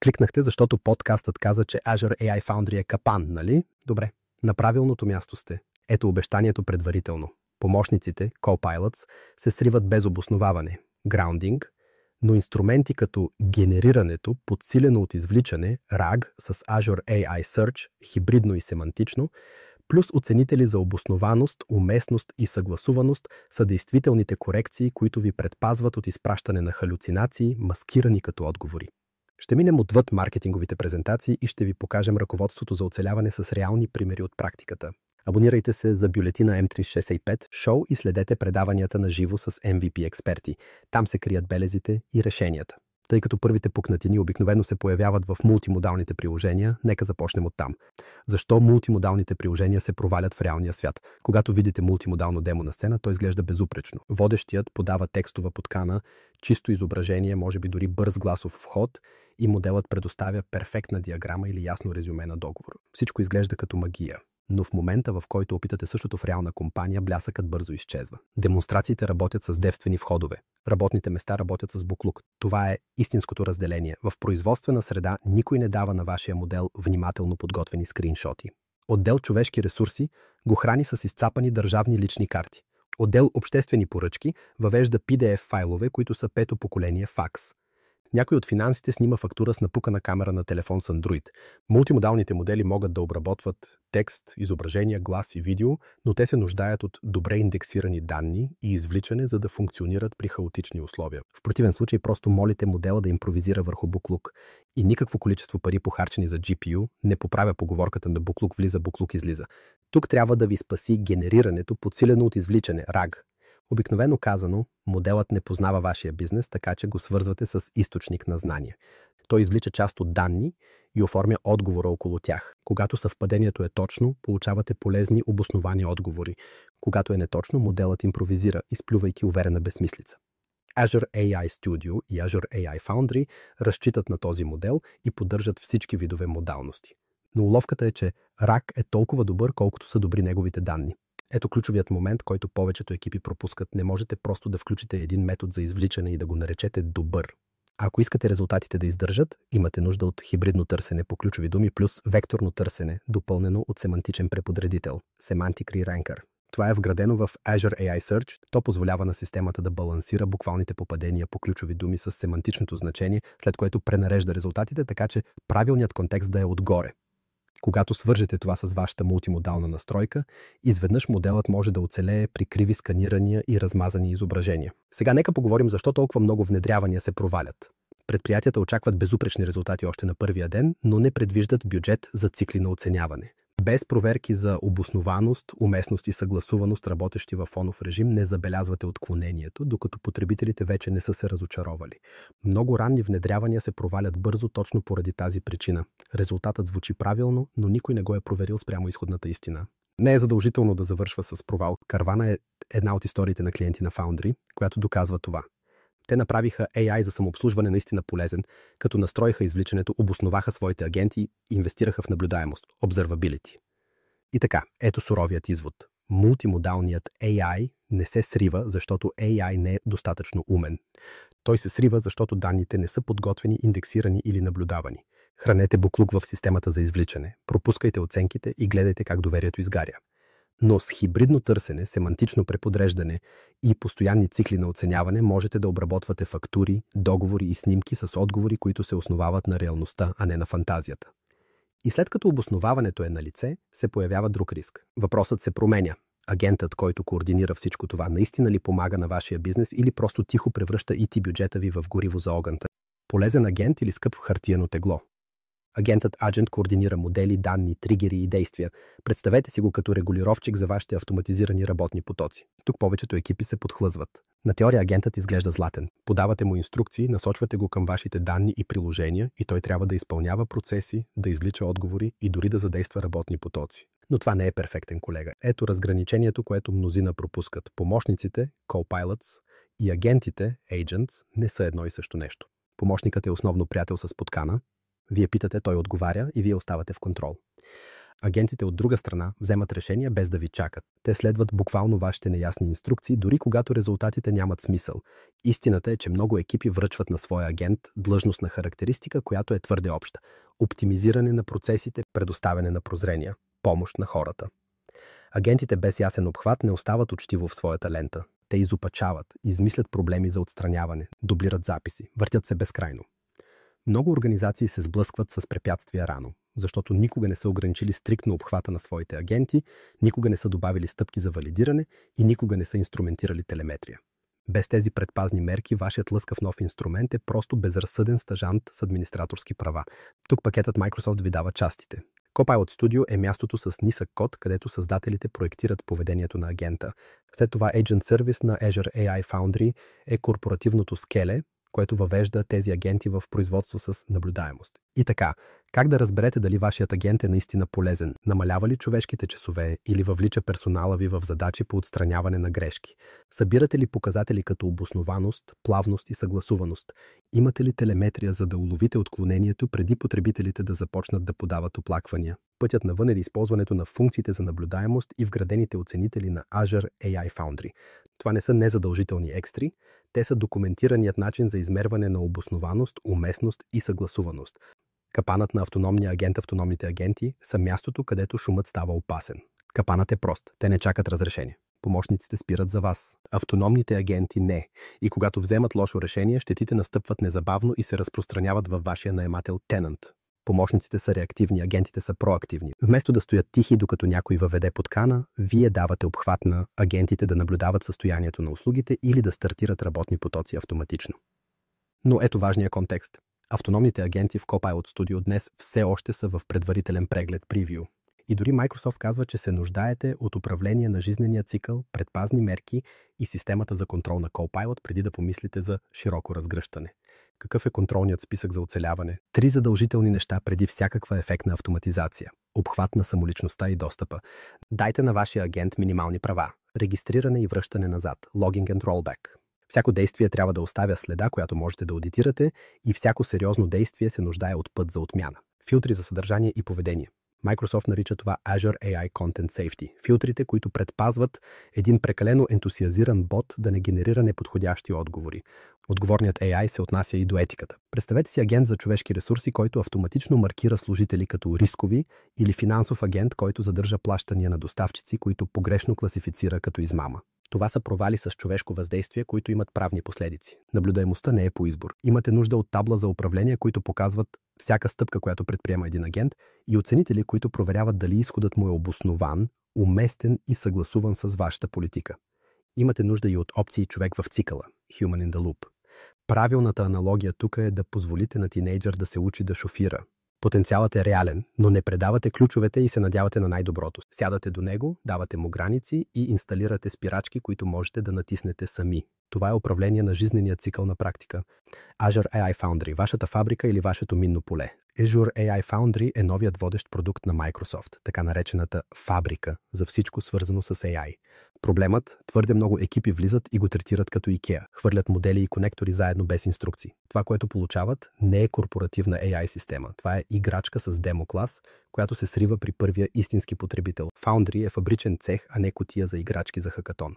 Кликнахте, защото подкастът каза, че Azure AI Foundry е капан, нали? Добре, на правилното място сте. Ето обещанието предварително. Помощниците, Copilots, се сриват без обосноваване, grounding, но инструменти като генерирането, подсилено от извличане, RAG с Azure AI Search, хибридно и семантично, плюс оценители за обоснованост, уместност и съгласуваност са действителните корекции, които ви предпазват от изпращане на халюцинации, маскирани като отговори. Ще минем отвъд маркетинговите презентации и ще ви покажем ръководството за оцеляване с реални примери от практиката. Абонирайте се за бюлетина M365 шоу и следете предаванията на живо с MVP експерти. Там се крият белезите и решенията. Тъй като първите пукнатини обикновено се появяват в мултимодалните приложения, нека започнем оттам. Защо мултимодалните приложения се провалят в реалния свят? Когато видите мултимодално демо на сцена, то изглежда безупречно. Водещият подава текстова подкана, чисто изображение, може би дори бърз гласов вход и моделът предоставя перфектна диаграма или ясно резюме на договор. Всичко изглежда като магия. Но в момента, в който опитате същото в реална компания, блясъкът бързо изчезва. Демонстрациите работят с девствени входове. Работните места работят с буклук. Това е истинското разделение. В производствена среда никой не дава на вашия модел внимателно подготвени скриншоти. Отдел човешки ресурси го храни с изцапани държавни лични карти. Отдел обществени поръчки въвежда PDF файлове, които са пето поколение факс. Някой от финансите снима фактура с напукана камера на телефон с Android. Мултимодалните модели могат да обработват текст, изображения, глас и видео, но те се нуждаят от добре индексирани данни и извличане, за да функционират при хаотични условия. В противен случай просто молите модела да импровизира върху буклук и никакво количество пари похарчени за GPU не поправя поговорката на буклук влиза, буклук излиза. Тук трябва да ви спаси генерирането, подсилено от извличане, RAG. Обикновено казано, моделът не познава вашия бизнес, така че го свързвате с източник на знание. Той извлича част от данни и оформя отговора около тях. Когато съвпадението е точно, получавате полезни обосновани отговори. Когато е неточно, моделът импровизира, изплювайки уверена безсмислица. Azure AI Studio и Azure AI Foundry разчитат на този модел и поддържат всички видове модалности. Но уловката е, че RAG е толкова добър, колкото са добри неговите данни. Ето ключовият момент, който повечето екипи пропускат. Не можете просто да включите един метод за извличане и да го наречете добър. А ако искате резултатите да издържат, имате нужда от хибридно търсене по ключови думи плюс векторно търсене, допълнено от семантичен преподредител – Semantic Re-Ranker. Това е вградено в Azure AI Search. То позволява на системата да балансира буквалните попадения по ключови думи с семантичното значение, след което пренарежда резултатите, така че правилният контекст да е отгоре. Когато свържете това с вашата мултимодална настройка, изведнъж моделът може да оцелее при криви сканирания и размазани изображения. Сега нека поговорим защо толкова много внедрявания се провалят. Предприятията очакват безупречни резултати още на първия ден, но не предвиждат бюджет за цикли на оценяване. Без проверки за обоснованост, уместност и съгласуваност, работещи във фонов режим, не забелязвате отклонението, докато потребителите вече не са се разочаровали. Много ранни внедрявания се провалят бързо точно поради тази причина. Резултатът звучи правилно, но никой не го е проверил спрямо изходната истина. Не е задължително да завършва с провал. Carvana е една от историите на клиенти на Foundry, която доказва това. Те направиха AI за самообслужване наистина полезен, като настроиха извличането, обосноваха своите агенти и инвестираха в наблюдаемост, observability. И така, ето суровият извод. Мултимодалният AI не се срива, защото AI не е достатъчно умен. Той се срива, защото данните не са подготвени, индексирани или наблюдавани. Хранете буклук в системата за извличане, пропускайте оценките и гледайте как доверието изгаря. Но с хибридно търсене, семантично преподреждане и постоянни цикли на оценяване можете да обработвате фактури, договори и снимки с отговори, които се основават на реалността, а не на фантазията. И след като обосноваването е на лице, се появява друг риск. Въпросът се променя. Агентът, който координира всичко това, наистина ли помага на вашия бизнес или просто тихо превръща IT бюджета ви в гориво за огънта? Полезен агент или скъп хартиено тегло? Агентът Agent координира модели, данни, тригери и действия. Представете си го като регулировчик за вашите автоматизирани работни потоци. Тук повечето екипи се подхлъзват. На теория агентът изглежда златен. Подавате му инструкции, насочвате го към вашите данни и приложения и той трябва да изпълнява процеси, да извлича отговори и дори да задейства работни потоци. Но това не е перфектен колега. Ето разграничението, което мнозина пропускат. Помощниците, Copilots и агентите, Agents, не са едно и също нещо. Помощникът е основно приятел с подкана. Вие питате, той отговаря и вие оставате в контрол. Агентите от друга страна вземат решения без да ви чакат. Те следват буквално вашите неясни инструкции, дори когато резултатите нямат смисъл. Истината е, че много екипи връчват на своя агент длъжностна характеристика, която е твърде обща. Оптимизиране на процесите, предоставяне на прозрения, помощ на хората. Агентите без ясен обхват не остават учтиво в своята лента. Те изопачават, измислят проблеми за отстраняване, дублират записи, въртят се безкрайно. Много организации се сблъскват с препятствия рано, защото никога не са ограничили стриктно обхвата на своите агенти, никога не са добавили стъпки за валидиране и никога не са инструментирали телеметрия. Без тези предпазни мерки, вашият лъскав нов инструмент е просто безразсъден стажант с администраторски права. Тук пакетът Microsoft ви дава частите. Copilot Studio е мястото с нисък код, където създателите проектират поведението на агента. След това Agent Service на Azure AI Foundry е корпоративното скеле, което въвежда тези агенти в производство с наблюдаемост. И така, как да разберете дали вашият агент е наистина полезен? Намалява ли човешките часове или въвлича персонала ви в задачи по отстраняване на грешки? Събирате ли показатели като обоснованост, плавност и съгласуваност? Имате ли телеметрия, за да уловите отклонението преди потребителите да започнат да подават оплаквания? Пътят навън е използването на функциите за наблюдаемост и вградените оценители на Azure AI Foundry. Това не са незадължителни екстри, те са документираният начин за измерване на обоснованост, уместност и съгласуваност. Капанът на автономния агент, автономните агенти са мястото, където шумът става опасен. Капанът е прост, те не чакат разрешение. Помощниците спират за вас. Автономните агенти не. И когато вземат лошо решение, щетите настъпват незабавно и се разпространяват във вашия наемател Tenant. Помощниците са реактивни, агентите са проактивни. Вместо да стоят тихи, докато някой въведе подкана, вие давате обхват на агентите да наблюдават състоянието на услугите или да стартират работни потоци автоматично. Но ето важния контекст. Автономните агенти в Copilot Studio днес все още са в предварителен преглед превю. И дори Microsoft казва, че се нуждаете от управление на жизнения цикъл, предпазни мерки и системата за контрол на Copilot, преди да помислите за широко разгръщане. Какъв е контролният списък за оцеляване? 3 задължителни неща преди всякаква ефектна автоматизация. Обхват на самоличността и достъпа. Дайте на вашия агент минимални права. Регистриране и връщане назад. Logging and rollback. Всяко действие трябва да оставя следа, която можете да аудитирате, и всяко сериозно действие се нуждае от път за отмяна. Филтри за съдържание и поведение. Microsoft нарича това Azure AI Content Safety. Филтрите, които предпазват един прекалено ентусиазиран бот да не генерира неподходящи отговори. Отговорният AI се отнася и до етиката. Представете си агент за човешки ресурси, който автоматично маркира служители като рискови, или финансов агент, който задържа плащания на доставчици, които погрешно класифицира като измама. Това са провали с човешко въздействие, които имат правни последици. Наблюдаемостта не е по избор. Имате нужда от табла за управление, които показват всяка стъпка, която предприема един агент, и оценители, които проверяват дали изходът му е обоснован, уместен и съгласуван с вашата политика. Имате нужда и от опции човек в цикъла – Human in the Loop. Правилната аналогия тук е да позволите на тинейджър да се учи да шофира. Потенциалът е реален, но не предавате ключовете и се надявате на най-доброто. Сядате до него, давате му граници и инсталирате спирачки, които можете да натиснете сами. Това е управление на жизнения цикъл на практика. Azure AI Foundry – вашата фабрика или вашето минно поле. Azure AI Foundry е новият водещ продукт на Microsoft, така наречената фабрика за всичко свързано с AI. Проблемът – твърде много екипи влизат и го третират като IKEA. Хвърлят модели и конектори заедно без инструкции. Това, което получават, не е корпоративна AI система. Това е играчка с демо-клас, която се срива при първия истински потребител. Foundry е фабричен цех, а не кутия за играчки за хакатон.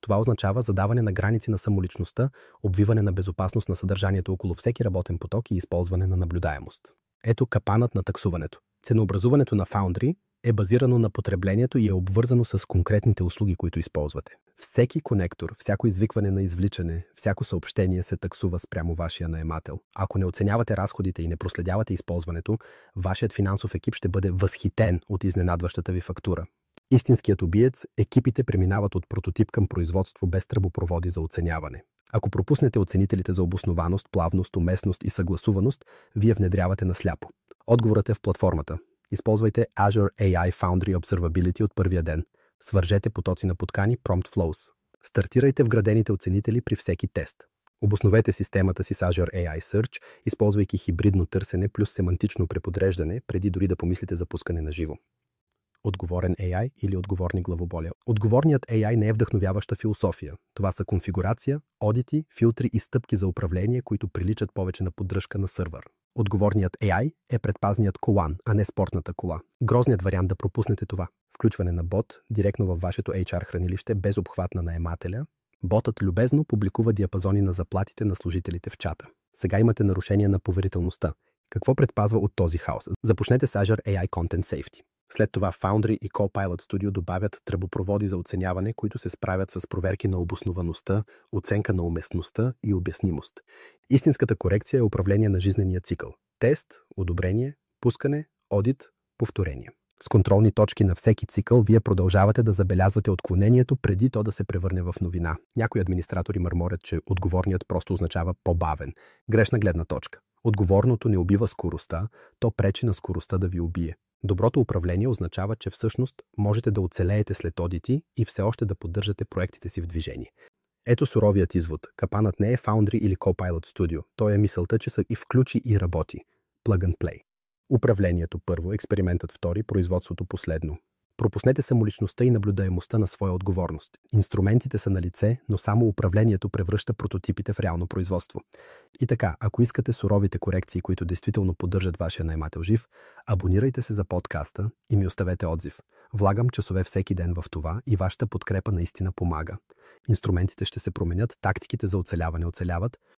Това означава задаване на граници на самоличността, обвиване на безопасност на съдържанието около всеки работен поток и използване на наблюдаемост. Ето капанът на таксуването. Ценообразуването на Foundry е базирано на потреблението и е обвързано с конкретните услуги, които използвате. Всеки конектор, всяко извикване на извличане, всяко съобщение се таксува спрямо вашия наемател. Ако не оценявате разходите и не проследявате използването, вашият финансов екип ще бъде възхитен от изненадващата ви фактура. Истинският убиец, екипите преминават от прототип към производство без тръбопроводи за оценяване. Ако пропуснете оценителите за обоснованост, плавност, уместност и съгласуваност, вие внедрявате насляпо. Отговорът е в платформата. Използвайте Azure AI Foundry Observability от първия ден. Свържете потоци на подкани Prompt Flows. Стартирайте вградените оценители при всеки тест. Обосновете системата си с Azure AI Search, използвайки хибридно търсене плюс семантично преподреждане, преди дори да помислите за пускане на живо. Отговорен AI или отговорни главоболия. Отговорният AI не е вдъхновяваща философия. Това са конфигурация, одити, филтри и стъпки за управление, които приличат повече на поддръжка на сървър. Отговорният AI е предпазният колан, а не спортната кола. Грозният вариант да пропуснете това. Включване на бот директно във вашето HR хранилище без обхват на наемателя. Ботът любезно публикува диапазони на заплатите на служителите в чата. Сега имате нарушение на поверителността. Какво предпазва от този хаос? Започнете с Azure AI Content Safety. След това Foundry и Copilot Studio добавят тръбопроводи за оценяване, които се справят с проверки на обосноваността, оценка на уместността и обяснимост. Истинската корекция е управление на жизнения цикъл. Тест, одобрение, пускане, одит, повторение. С контролни точки на всеки цикъл вие продължавате да забелязвате отклонението преди то да се превърне в новина. Някои администратори мърморят, че отговорният просто означава по-бавен. Грешна гледна точка. Отговорното не убива скоростта, то пречи на скоростта да ви убие. Доброто управление означава, че всъщност можете да оцелеете след одити и все още да поддържате проектите си в движение. Ето суровият извод. Капанът не е Foundry или Copilot Studio. Той е мисълта, че са и включи и работи. Plug and play. Управлението първо, експериментът втори, производството последно. Пропуснете самоличността и наблюдаемостта на своя отговорност. Инструментите са на лице, но само управлението превръща прототипите в реално производство. И така, ако искате суровите корекции, които действително поддържат вашия наемател жив, абонирайте се за подкаста и ми оставете отзив. Влагам часове всеки ден в това и вашата подкрепа наистина помага. Инструментите ще се променят, тактиките за оцеляване оцеляват,